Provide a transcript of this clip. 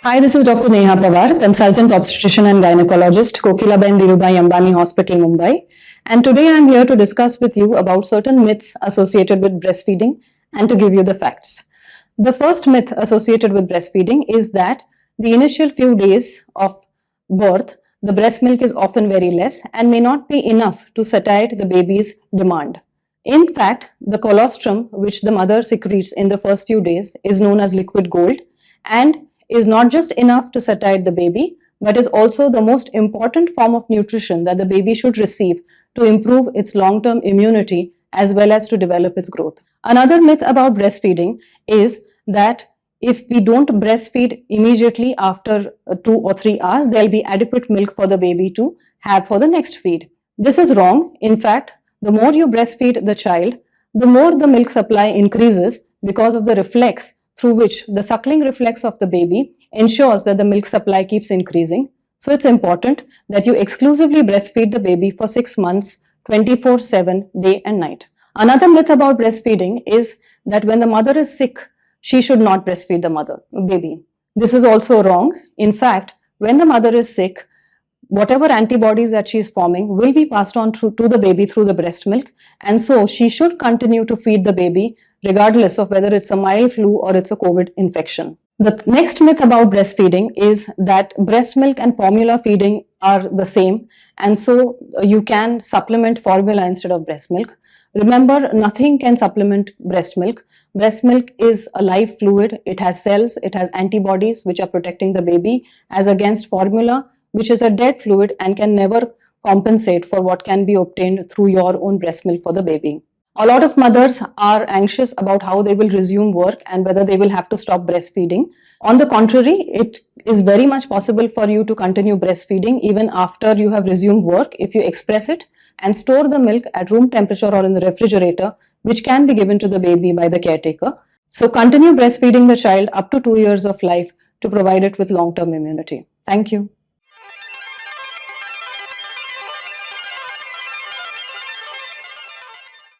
Hi, this is Dr. Neha Pawar, consultant obstetrician and gynecologist, Kokilaben Hospital, Mumbai. And today I'm here to discuss with you about certain myths associated with breastfeeding and to give you the facts. The first myth associated with breastfeeding is that the initial few days of birth, the breast milk is often very less and may not be enough to satiate the baby's demand. In fact, the colostrum, which the mother secretes in the first few days, is known as liquid gold and is not just enough to satiate the baby, but is also the most important form of nutrition that the baby should receive to improve its long-term immunity as well as to develop its growth. Another myth about breastfeeding is that if we don't breastfeed immediately after 2 or 3 hours, there'll be adequate milk for the baby to have for the next feed. This is wrong. In fact, the more you breastfeed the child, the more the milk supply increases because of the reflex through which the suckling reflex of the baby ensures that the milk supply keeps increasing. So it's important that you exclusively breastfeed the baby for 6 months, 24/7, day and night. Another myth about breastfeeding is that when the mother is sick, she should not breastfeed the baby. This is also wrong. In fact, when the mother is sick, whatever antibodies that she is forming will be passed on to the baby through the breast milk. And so she should continue to feed the baby regardless of whether it's a mild flu or it's a COVID infection. The next myth about breastfeeding is that breast milk and formula feeding are the same. And so you can supplement formula instead of breast milk. Remember, nothing can supplement breast milk. Breast milk is a live fluid. It has cells, it has antibodies which are protecting the baby as against formula, which is a dead fluid and can never compensate for what can be obtained through your own breast milk for the baby. A lot of mothers are anxious about how they will resume work and whether they will have to stop breastfeeding. On the contrary, it is very much possible for you to continue breastfeeding even after you have resumed work if you express it and store the milk at room temperature or in the refrigerator, which can be given to the baby by the caretaker. So continue breastfeeding the child up to 2 years of life to provide it with long-term immunity. Thank you.